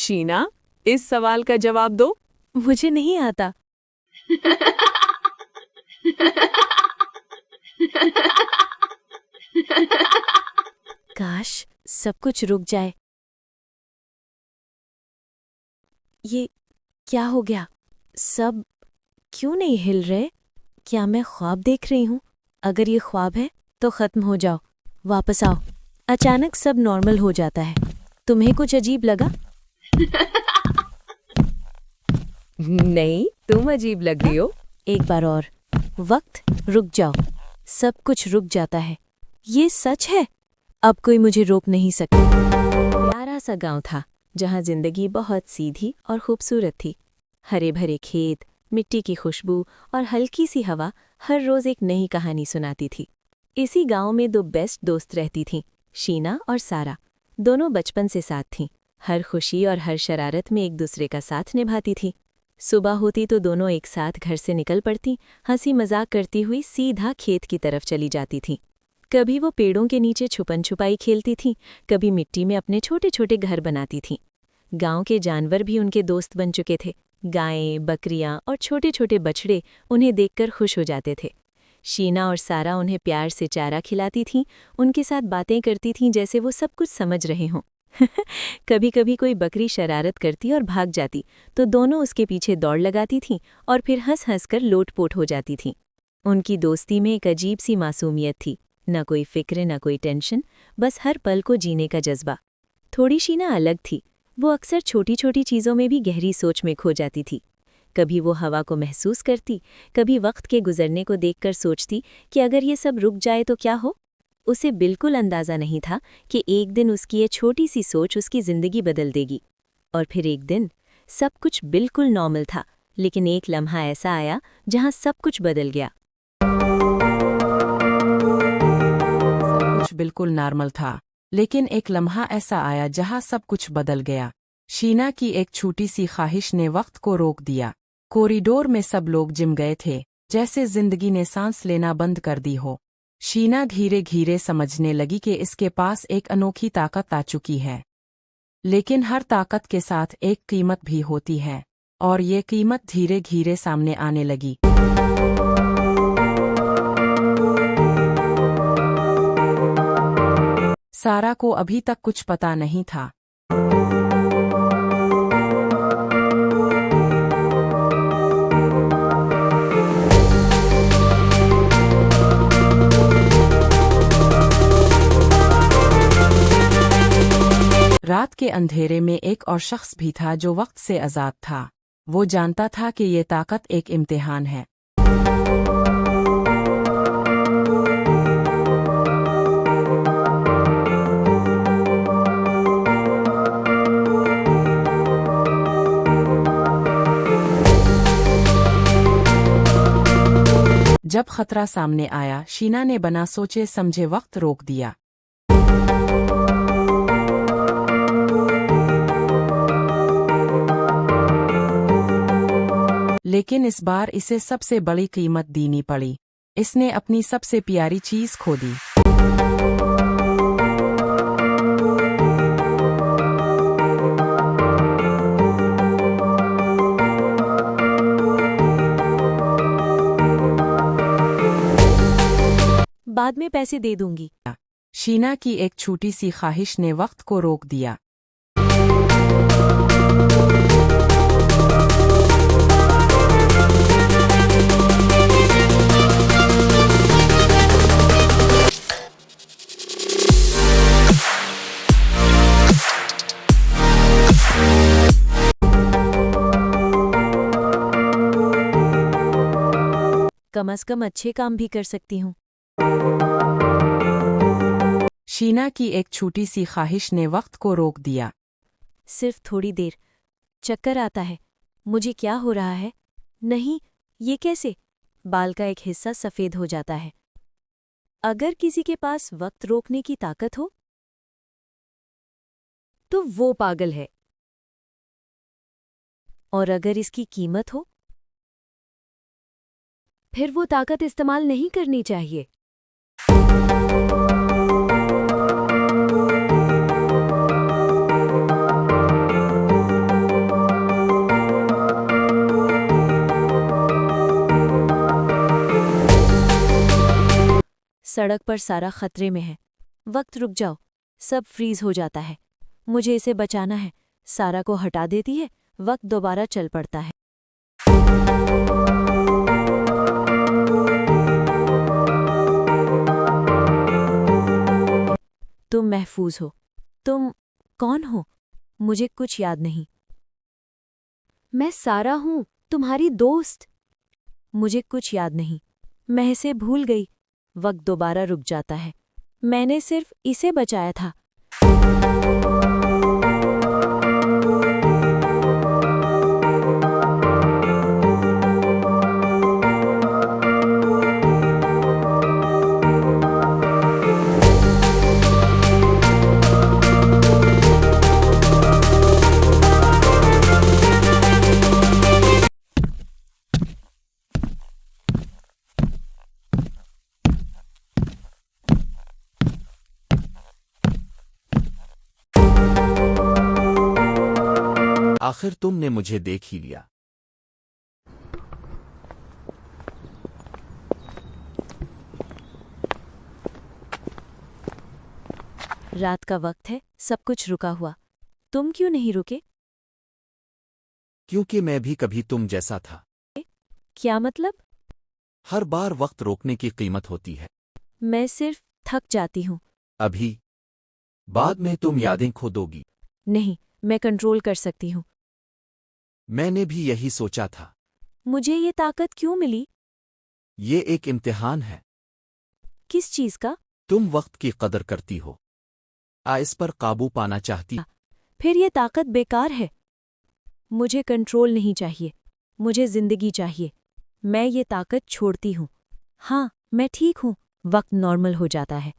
शीना, इस सवाल का जवाब दो। मुझे नहीं आता। काश सब कुछ रुक जाए। ये क्या हो गया? सब क्यों नहीं हिल रहे? क्या मैं ख्वाब देख रही हूँ? अगर ये ख्वाब है तो खत्म हो जाओ, वापस आओ। अचानक सब नॉर्मल हो जाता है। तुम्हें कुछ अजीब लगा? नहीं, तुम अजीब लग रही हो। एक बार और। वक्त रुक जाओ। सब कुछ रुक जाता है। ये सच है। अब कोई मुझे रोक नहीं सकता। प्यारा सा गांव था जहां जिंदगी बहुत सीधी और खूबसूरत थी। हरे भरे खेत, मिट्टी की खुशबू और हल्की सी हवा हर रोज एक नई कहानी सुनाती थी। इसी गांव में दो बेस्ट दोस्त रहती थीं, शीना और सारा। दोनों बचपन से साथ थीं। हर खुशी और हर शरारत में एक दूसरे का साथ निभाती थीं। सुबह होती तो दोनों एक साथ घर से निकल पड़ती, हंसी मजाक करती हुई सीधा खेत की तरफ चली जाती थीं। कभी वो पेड़ों के नीचे छुपन छुपाई खेलती थीं, कभी मिट्टी में अपने छोटे छोटे घर बनाती थीं। गांव के जानवर भी उनके दोस्त बन चुके थे। गायें, बकरियां और छोटे छोटे बछड़े उन्हें देखकर खुश हो जाते थे। शीना और सारा उन्हें प्यार से चारा खिलाती थीं, उनके साथ बातें करती थीं जैसे वो सब कुछ समझ रहे हों। कभी कभी कोई बकरी शरारत करती और भाग जाती तो दोनों उसके पीछे दौड़ लगाती थीं और फिर हंस हंस कर लोटपोट हो जाती थीं। उनकी दोस्ती में एक अजीब सी मासूमियत थी। न कोई फिक्र, न कोई टेंशन, बस हर पल को जीने का जज्बा। थोड़ी शीना अलग थी। वो अक्सर छोटी छोटी चीज़ों में भी गहरी सोच में खो जाती थी। कभी वो हवा को महसूस करती, कभी वक्त के गुजरने को देखकर सोचती कि अगर ये सब रुक जाए तो क्या हो। उसे बिल्कुल अंदाज़ा नहीं था कि एक दिन उसकी ये छोटी सी सोच उसकी ज़िंदगी बदल देगी। और फिर एक दिन सब कुछ बिल्कुल नॉर्मल था, लेकिन एक लम्हा ऐसा आया जहां सब कुछ बदल गया। कुछ बिल्कुल नॉर्मल था, लेकिन एक लम्हा ऐसा आया जहां सब कुछ बदल गया। शीना की एक छोटी सी ख्वाहिश ने वक्त को रोक दिया। कॉरिडोर में सब लोग जिम गए थे, जैसे जिंदगी ने सांस लेना बंद कर दी हो। शीना धीरे धीरे समझने लगी कि इसके पास एक अनोखी ताकत आ चुकी है। लेकिन हर ताकत के साथ एक कीमत भी होती है, और ये कीमत धीरे धीरे सामने आने लगी। सारा को अभी तक कुछ पता नहीं था। रात के अंधेरे में एक और शख्स भी था जो वक्त से आज़ाद था। वो जानता था कि ये ताकत एक इम्तिहान है। जब खतरा सामने आया, शीना ने बिना सोचे समझे वक्त रोक दिया। लेकिन इस बार इसे सबसे बड़ी कीमत देनी पड़ी। इसने अपनी सबसे प्यारी चीज खो दी। बाद में पैसे दे दूंगी। शीना की एक छोटी सी ख्वाहिश ने वक्त को रोक दिया। कम से कम अच्छे काम भी कर सकती हूँ। शीना की एक छोटी सी ख्वाहिश ने वक्त को रोक दिया। सिर्फ थोड़ी देर। चक्कर आता है। मुझे क्या हो रहा है? नहीं, ये कैसे? बाल का एक हिस्सा सफ़ेद हो जाता है। अगर किसी के पास वक्त रोकने की ताकत हो तो वो पागल है। और अगर इसकी कीमत हो, फिर वो ताकत इस्तेमाल नहीं करनी चाहिए। सड़क पर सारा खतरे में है। वक्त रुक जाओ, सब फ्रीज हो जाता है। मुझे इसे बचाना है। सारा को हटा देती है, वक्त दोबारा चल पड़ता है। तुम महफूज हो। तुम कौन हो? मुझे कुछ याद नहीं। मैं सारा हूँ, तुम्हारी दोस्त। मुझे कुछ याद नहीं। मैं इसे भूल गई। वक्त दोबारा रुक जाता है। मैंने सिर्फ इसे बचाया था। आखिर तुमने मुझे देख ही लिया। रात का वक्त है, सब कुछ रुका हुआ। तुम क्यों नहीं रुके? क्योंकि मैं भी कभी तुम जैसा था। क्या मतलब? हर बार वक्त रोकने की कीमत होती है। मैं सिर्फ थक जाती हूँ। अभी बाद में तुम यादें खो दोगी। नहीं, मैं कंट्रोल कर सकती हूँ। मैंने भी यही सोचा था। मुझे ये ताकत क्यों मिली? ये एक इम्तिहान है। किस चीज का? तुम वक्त की कदर करती हो, इस पर काबू पाना चाहती। फिर ये ताकत बेकार है। मुझे कंट्रोल नहीं चाहिए, मुझे जिंदगी चाहिए। मैं ये ताकत छोड़ती हूँ। हाँ, मैं ठीक हूँ। वक्त नॉर्मल हो जाता है।